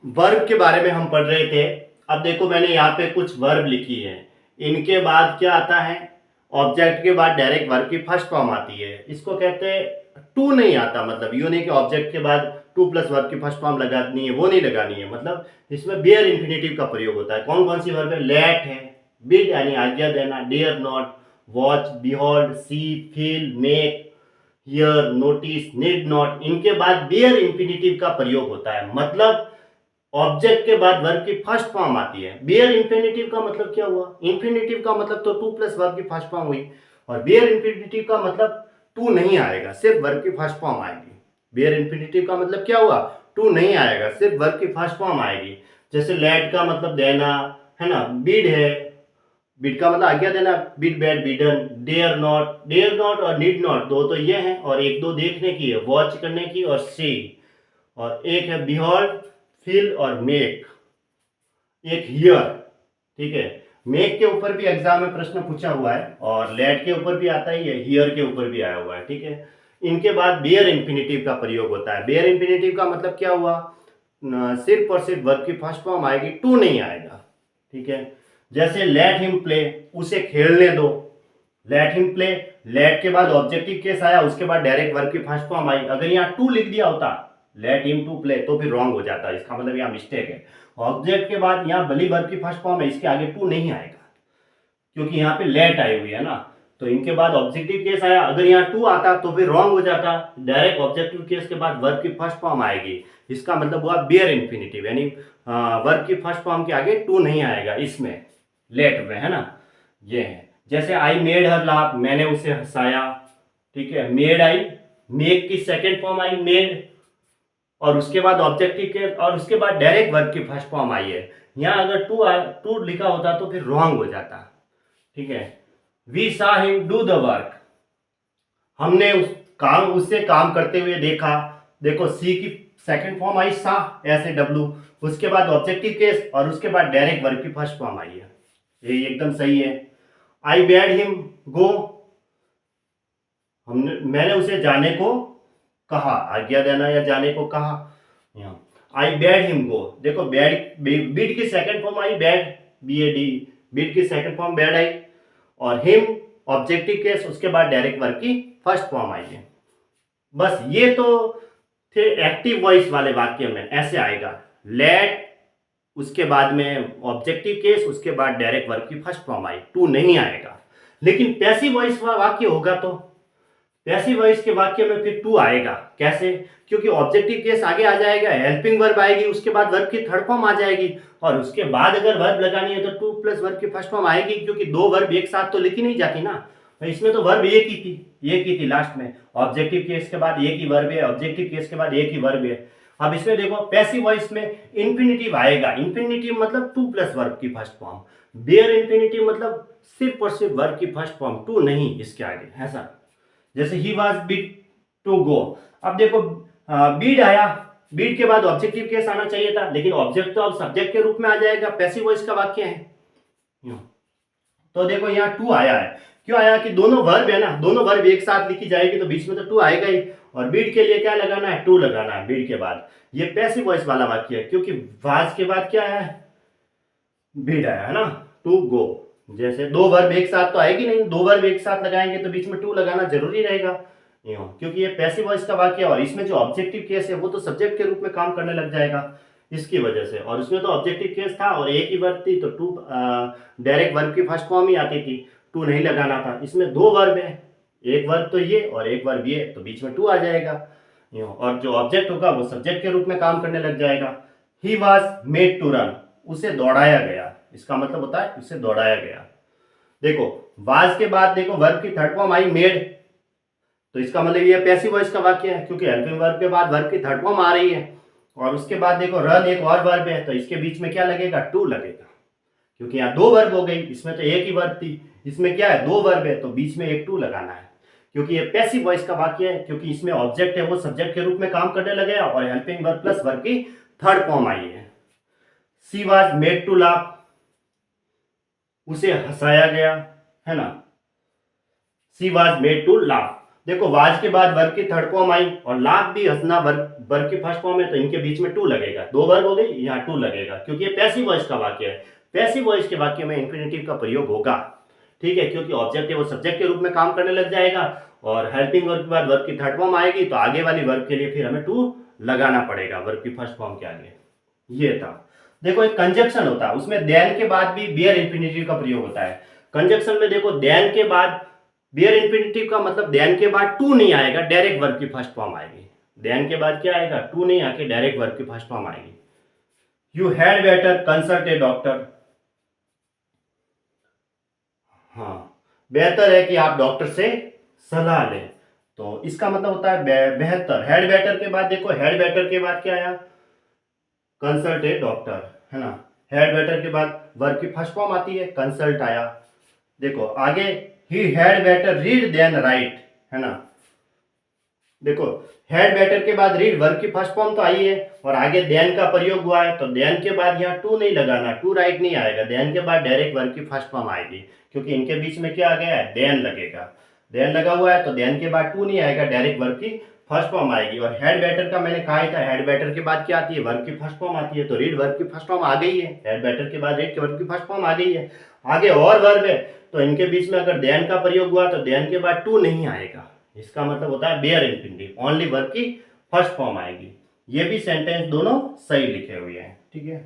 Verb के बारे में हम पढ़ रहे थे। अब देखो मैंने यहाँ पे कुछ वर्ब लिखी है। इनके बाद क्या आता है? ऑब्जेक्ट के बाद डायरेक्ट वर्ब की फर्स्ट फॉर्म आती है। इसको कहते हैं टू नहीं आता, मतलब यू नहीं कि ऑब्जेक्ट के बाद टू प्लस वर्ब की फर्स्ट फॉर्म लगानी है, वो नहीं लगानी है। मतलब इसमें बेयर इंफिनिटिव का प्रयोग होता है। कौन कौन सी वर्ब है? लेट है, बिड यानी आज्ञा देना, dare not, watch, behold, see, feel, make, hear, notice, need not, इनके बाद बेयर इंफिनिटिव का प्रयोग होता है। मतलब ऑब्जेक्ट के बाद वर्ब की फर्स्ट फॉर्म आती है। बेयर इंफिनिटिव का मतलब क्या हुआ? इंफिनिटिव का मतलब तो टू प्लस वर्ब की फर्स्ट फॉर्म हुई, और बेयर इंफिनिटिव का मतलब टू नहीं आएगा, सिर्फ वर्ब की फर्स्ट फॉर्म आएगी। बेयर इंफिनिटिव का मतलब क्या हुआ? टू नहीं आएगा, सिर्फ वर्ब की फर्स्ट फॉर्म आएगी। जैसे लेट का मतलब देना है ना, बिड है, बिड का मतलब आज्ञा देना, bid, bade, bidden, dare not, dare not और नीड नॉट दो तो ये हैं, और एक दो देखने की है, वॉच करने की और सी, और एक है बिहॉल्ड, फील और मेक, एक हियर। ठीक है, मेक के ऊपर भी एग्जाम में प्रश्न पूछा हुआ है, और लेट के ऊपर भी आता ही है, हियर के ऊपर भी आया हुआ है। ठीक है, इनके बाद बेयर इंफिनिटिव का प्रयोग होता है। बेयर इंफिनिटिव का मतलब क्या हुआ? सिर्फ और सिर्फ वर्ब की फर्स्ट फॉर्म आएगी, टू नहीं आएगा। ठीक है, जैसे लेट हिम प्ले, उसे खेलने दो, लेट हिम प्ले, लेट के बाद ऑब्जेक्टिव केस आया, उसके बाद डायरेक्ट वर्ब की फर्स्ट फॉर्म आई। अगर यहाँ टू लिख दिया होता, लेट हिम टू प्ले, तो फिर रॉन्ग हो जाता, इसका मतलब यहाँ मिस्टेक है। ऑब्जेक्ट के बाद यहाँ भली वर्ब की फर्स्ट फॉर्म है, इसके आगे टू नहीं आएगा, क्योंकि यहाँ पे लेट आई हुई है ना। तो इनके बाद ऑब्जेक्टिव केस आया, अगर यहाँ टू आता तो फिर रॉन्ग हो जाता, डायरेक्ट ऑब्जेक्टिव केस के बाद वर्ब की फर्स्ट फॉर्म आएगी। इसका मतलब हुआ बेयर इंफिनिटिव, यानी वर्ब की फर्स्ट फॉर्म के आगे टू नहीं आएगा इसमें, लेट में, है ना। ये है, जैसे आई मेड हर लाफ, मैंने उसे हंसाया। ठीक है, मेड आई, मेक की सेकेंड फॉर्म आई मेड, और उसके बाद ऑब्जेक्टिव के, और उसके बाद डायरेक्ट वर्ब की फर्स्ट फॉर्म आई है। यहाँ अगर टू लिखा होता तो फिर रॉन्ग हो जाता। ठीक है, we saw him do the work, हमने उससे काम करते हुए देखा। देखो सी की सेकंड फॉर्म आई सा, ऐसे डब्लू, उसके बाद ऑब्जेक्टिव केस, और उसके बाद डायरेक्ट वर्ब की फर्स्ट फॉर्म आई है। ये एकदम सही है। आई बैड हिम गो, हमने मैंने उसे जाने को कहा, आज्ञा देना या जाने को कहा। आई बैड हिम गो, देखो बैड, बीड की सेकंड फॉर्म आई bade, B A D, bid की सेकंड फॉर्म बैड आई, और हिम ऑब्जेक्टिव केस, उसके बाद डायरेक्ट वर्ब की फर्स्ट फॉर्म आई है। बस ये तो थे एक्टिव वॉइस वाले वाक्य में, ऐसे आएगा लेट, उसके बाद में ऑब्जेक्टिव केस, उसके बाद डायरेक्ट वर्ब की फर्स्ट फॉर्म आई, टू नहीं आएगा। लेकिन पैसिव वॉइस वाक्य होगा तो पैसिव वॉइस के वाक्य में फिर टू आएगा। कैसे? क्योंकि ऑब्जेक्टिव केस आगे आ जाएगा, हेल्पिंग वर्ब आएगी, उसके बाद वर्ब की थर्ड फॉर्म आ जाएगी, और उसके बाद अगर वर्ब लगानी है तो टू प्लस वर्ब की फर्स्ट फॉर्म आएगी, क्योंकि दो वर्ब एक साथ तो लिखी नहीं जाती ना। इसमें तो वर्ब एक ही थी, एक ही थी लास्ट में, ऑब्जेक्टिव केस के बाद एक ही वर्ब है, ऑब्जेक्टिव केस के बाद एक ही वर्ब है। अब इसमें देखो पैसिव वॉइस में इंफिनिटिव आएगा, इंफिनिटिव मतलब टू प्लस वर्ब की फर्स्ट फॉर्म, बेयर इंफिनिटिव मतलब सिर्फ और सिर्फ वर्ब की फर्स्ट फॉर्म, टू नहीं इसके आगे, ऐसा। जैसे he was bid to go, अब देखो बीड आया, बीड के बाद ऑब्जेक्टिव केस आना चाहिए था, लेकिन ऑब्जेक्ट तो अब सब्जेक्ट के रूप में आ जाएगा, पैसिव वॉइस का वाक्य है। तो देखो यहाँ टू आया है, क्यों आया? कि दोनों वर्ब है ना, दोनों वर्ब एक साथ लिखी जाएगी तो बीच में तो टू आएगा ही, और बीड के लिए क्या लगाना है? टू लगाना है बीड के बाद। ये पैसिव वॉइस वाला वाक्य है, क्योंकि वाज के बाद क्या है? बीड आया है ना, टू गो। जैसे दो वर्ब एक साथ तो आएगी नहीं, दो वर्ब एक साथ लगाएंगे तो बीच में टू लगाना जरूरी रहेगा, क्योंकि ये पैसिव वॉइस का वाक्य है, और इसमें जो ऑब्जेक्टिव केस है वो तो सब्जेक्ट के रूप में काम करने लग जाएगा इसकी वजह से। और उसमें तो ऑब्जेक्टिव केस था और एक ही वर्ब थी, तो टू डायरेक्ट वर्ब की फर्स्ट फॉर्म ही आती थी, टू नहीं लगाना था। इसमें दो वर्ब है, एक वर्ब तो ये और एक वर्ब ये, तो बीच में टू आ जाएगा, और जो ऑब्जेक्ट होगा वो सब्जेक्ट के रूप में काम करने लग जाएगा। He was made to run, उसे दौड़ाया गया, इसका मतलब होता है उसे दौड़ाया गया। देखो वाज के बाद देखो वर्ब की थर्ड फॉर्म आई मेड, तो इसका मतलब ये पैसिव वॉइस का वाक्य है, क्योंकि हेल्पिंग वर्ब के बाद वर्ब की थर्ड फॉर्म आ रही है। और उसके बाद देखो रन एक और वर्ब है, तो इसके बीच में क्या लगेगा? टू लगेगा, क्योंकि यहाँ दो वर्ब हो गई, इसमें तो एक ही वर्ब थी, इसमें क्या है? दो वर्ब है, तो बीच में एक टू लगाना है, क्योंकि ये पैसिव वॉइस का वाक्य है, क्योंकि इसमें ऑब्जेक्ट है वो सब्जेक्ट के रूप में काम करने लगे, और हेल्पिंग वर्ब प्लस वर्ब की थर्ड फॉर्म आई है। सी वॉज मेड टू लाफ, उसे हंसाया गया, है ना, सी वॉज मेड टू लाफ। देखो वाज के बाद वर्ब की थर्ड फॉर्म आई और लाख भी हंसना वर्ब की फर्स्ट फॉर्म है, तो इनके बीच में टू लगेगा, दो वर्ब हो गई, यहाँ टू लगेगा क्योंकि ये पैसिव वॉइस का वाक्य है। पैसिव वॉइस के वाक्य में इन्फिनेटिव का प्रयोग होगा, ठीक है, क्योंकि ऑब्जेक्ट है वो सब्जेक्ट के रूप में काम करने लग जाएगा और हेल्पिंग वर्ब के बाद वर्ब की थर्ड फॉर्म आएगी तो आगे वाली वर्ब के लिए फिर हमें टू लगाना पड़ेगा वर्ब की फर्स्ट फॉर्म के आगे। ये था। देखो एक कंजक्शन होता है, उसमें देन के बाद भी बियर इंफिनिटिव का प्रयोग होता है। कंजक्शन में देखो देन के बाद बियर इंफिनिटिव का मतलब देन के बाद टू नहीं आएगा, डायरेक्ट वर्ब की फर्स्ट फॉर्म आएगी। देन के बाद क्या आएगा, टू नहीं आके डायरेक्ट वर्ब की फर्स्ट फॉर्म आएगी। You had better consult A doctor. हाँ, बेहतर है कि आप डॉक्टर से सलाह लें, तो इसका मतलब होता है बेहतर। हेड बेटर के बाद देखो, हेड बेटर के बाद क्या आया, कंसल्ट ए डॉक्टर, है ना। हेड बेटर के बाद वर्ब की फर्स्ट फॉर्म आती है, कंसल्ट आया। देखो आगे, he had better read than write, है ना। देखो हैड बेटर के बाद रीड वर्ब की फर्स्ट फॉर्म तो आई है और आगे देन का प्रयोग हुआ है, तो देन के बाद यहाँ टू नहीं लगाना, टू राइट नहीं आएगा, देन के बाद डायरेक्ट वर्ब की फर्स्ट फॉर्म आएगी क्योंकि इनके बीच में क्या आ गया है, देन लगेगा। देन लगा हुआ है तो देन के बाद टू नहीं आएगा, डायरेक्ट वर्ब की फर्स्ट फॉर्म आएगी। और हेड बेटर का मैंने कहा ही था, हेड बेटर के बाद क्या आती है, वर्ब की फर्स्ट फॉर्म आती है, तो रीड वर्ब की फर्स्ट फॉर्म आ गई है, हेड बेटर के बाद रीड वर्ब की फर्स्ट फॉर्म आ गई है। आगे और वर्ब है तो इनके बीच में अगर देन का प्रयोग हुआ तो देन के बाद टू नहीं आएगा, इसका मतलब होता है बेयर इंफिनिटिव, ओनली वर्ब की फर्स्ट फॉर्म आएगी। ये भी सेंटेंस दोनों सही लिखे हुए हैं, ठीक है।